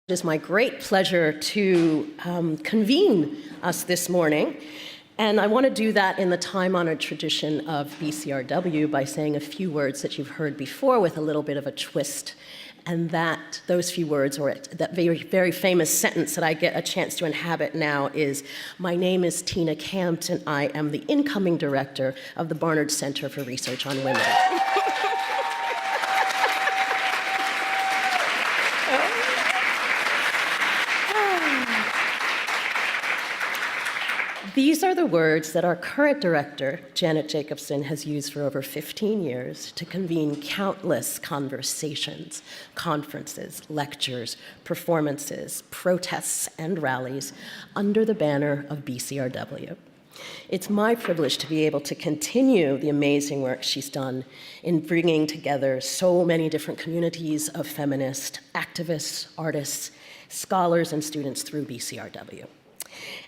It is my great pleasure to convene us this morning, and I want to do that in the time-honored tradition of BCRW by saying a few words that you've heard before with a little bit of a twist, and that those few words, or that very, very famous sentence that I get a chance to inhabit now is, my name is Tina Campt, and I am the incoming director of the Barnard Center for Research on Women. These are the words that our current director, Janet Jakobsen, has used for over 15 years to convene countless conversations, conferences, lectures, performances, protests, and rallies under the banner of BCRW. It's my privilege to be able to continue the amazing work she's done in bringing together so many different communities of feminist activists, artists, scholars, and students through BCRW.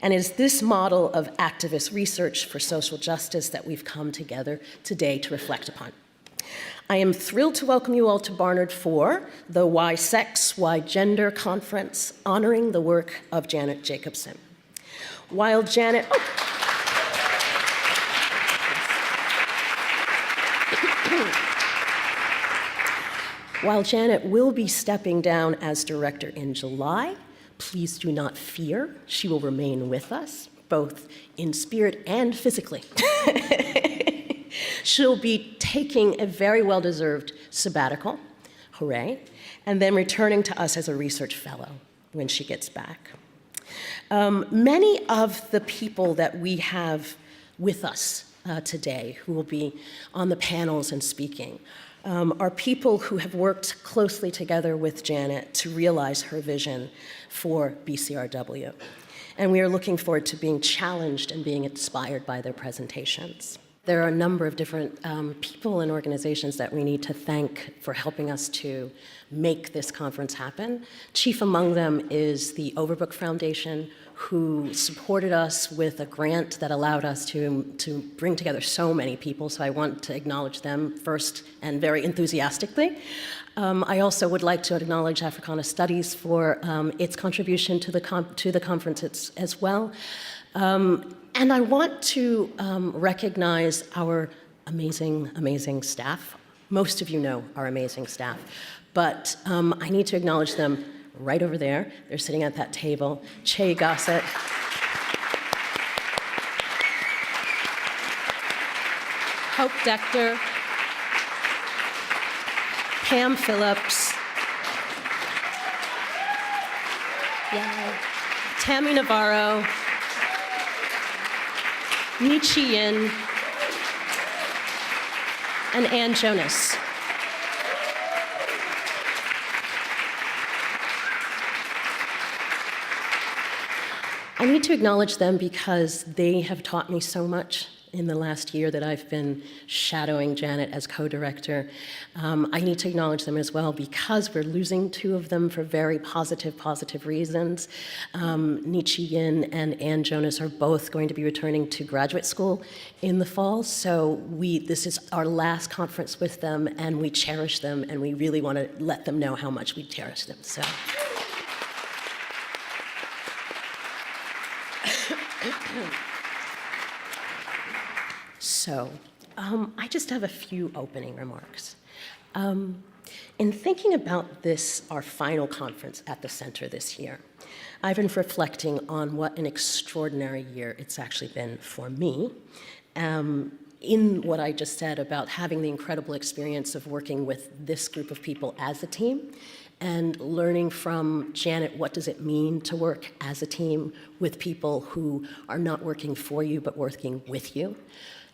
And it's this model of activist research for social justice that we've come together today to reflect upon. I am thrilled to welcome you all to Barnard for the Why Sex, Why Gender conference, honoring the work of Janet Jakobsen. While Janet will be stepping down as director in July, please do not fear. She will remain with us, both in spirit and physically. She'll be taking a very well-deserved sabbatical, hooray, and then returning to us as a research fellow when she gets back. Many of the people that we have with us today who will be on the panels and speaking are people who have worked closely together with Janet to realize her vision for BCRW. And we are looking forward to being challenged and being inspired by their presentations. There are a number of different people and organizations that we need to thank for helping us to make this conference happen. Chief among them is the Overbrook Foundation, who supported us with a grant that allowed us to bring together so many people, so I want to acknowledge them first and very enthusiastically. I also would like to acknowledge Africana Studies for its contribution to the conference as well. And I want to recognize our amazing, amazing staff. Most of you know our amazing staff, but I need to acknowledge them right over there. They're sitting at that table. Che Gossett. Hope Dector. Pam Phillips. Yeah. Tammy Navarro. Nietzsche Yin. And Ann Jonas. I need to acknowledge them because they have taught me so much in the last year that I've been shadowing Janet as co-director. I need to acknowledge them as well because we're losing two of them for very positive reasons. Nietzsche Yin and Ann Jonas are both going to be returning to graduate school in the fall, so this is our last conference with them, and we cherish them, and we really want to let them know how much we cherish them. So, I just have a few opening remarks. In thinking about this, our final conference at the center this year, I've been reflecting on what an extraordinary year it's actually been for me. In what I just said about having the incredible experience of working with this group of people as a team, and learning from Janet, what does it mean to work as a team with people who are not working for you, but working with you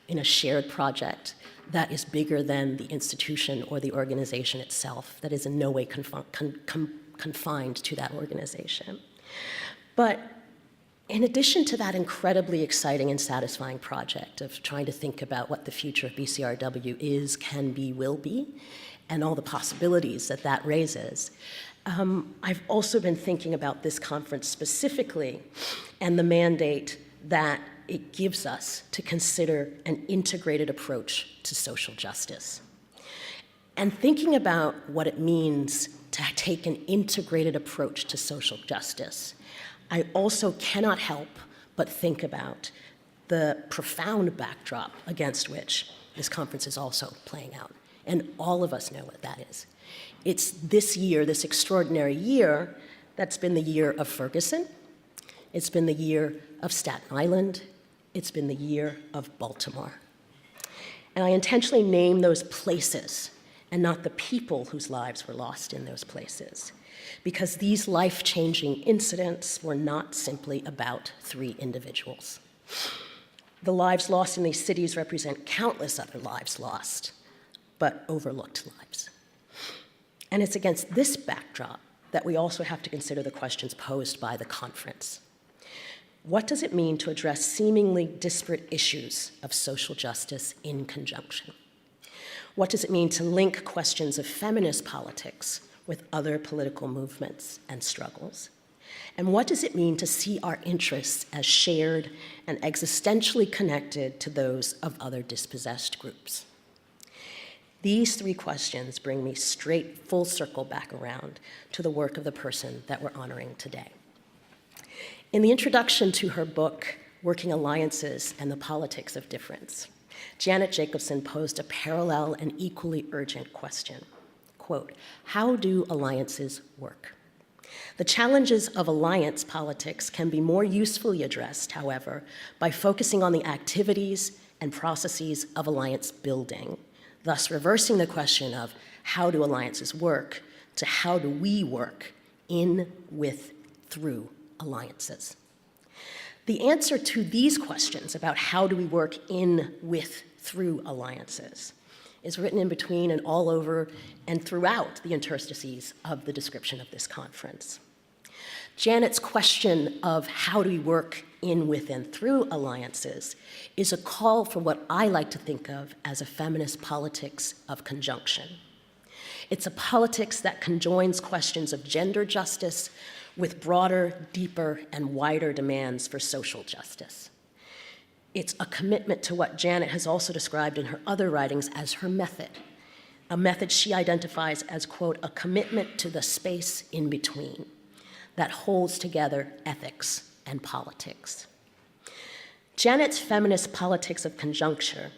in a shared project that is bigger than the institution or the organization itself, that is in no way confined to that organization. But in addition to that incredibly exciting and satisfying project of trying to think about what the future of BCRW is, can be, will be, and all the possibilities that that raises, I've also been thinking about this conference specifically and the mandate that it gives us to consider an integrated approach to social justice. And thinking about what it means to take an integrated approach to social justice, I also cannot help but think about the profound backdrop against which this conference is also playing out. And all of us know what that is. It's this year, this extraordinary year, that's been the year of Ferguson. It's been the year of Staten Island. It's been the year of Baltimore. And I intentionally name those places and not the people whose lives were lost in those places, because these life-changing incidents were not simply about 3 individuals. The lives lost in these cities represent countless other lives lost, but overlooked lives. And it's against this backdrop that we also have to consider the questions posed by the conference. What does it mean to address seemingly disparate issues of social justice in conjunction? What does it mean to link questions of feminist politics with other political movements and struggles? And what does it mean to see our interests as shared and existentially connected to those of other dispossessed groups? These 3 questions bring me straight full circle back around to the work of the person that we're honoring today. In the introduction to her book, Working Alliances and the Politics of Difference, Janet Jakobsen posed a parallel and equally urgent question. Quote, how do alliances work? The challenges of alliance politics can be more usefully addressed, however, by focusing on the activities and processes of alliance building, thus reversing the question of how do alliances work to how do we work in, with, through alliances. The answer to these questions about how do we work in, with, through alliances is written in between and all over and throughout the interstices of the description of this conference. Janet's question of how do we work in, with, and through alliances is a call for what I like to think of as a feminist politics of conjunction. It's a politics that conjoins questions of gender justice with broader, deeper, and wider demands for social justice. It's a commitment to what Janet has also described in her other writings as her method, a method she identifies as, quote, a commitment to the space in between that holds together ethics and politics. Janet's feminist politics of conjunction,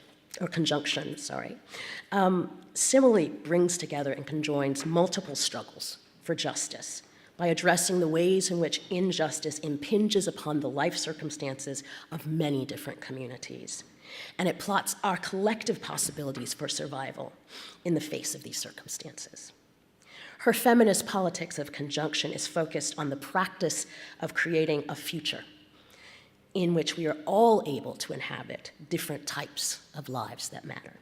similarly brings together and conjoins multiple struggles for justice by addressing the ways in which injustice impinges upon the life circumstances of many different communities. And it plots our collective possibilities for survival in the face of these circumstances. Her feminist politics of conjunction is focused on the practice of creating a future in which we are all able to inhabit different types of lives that matter.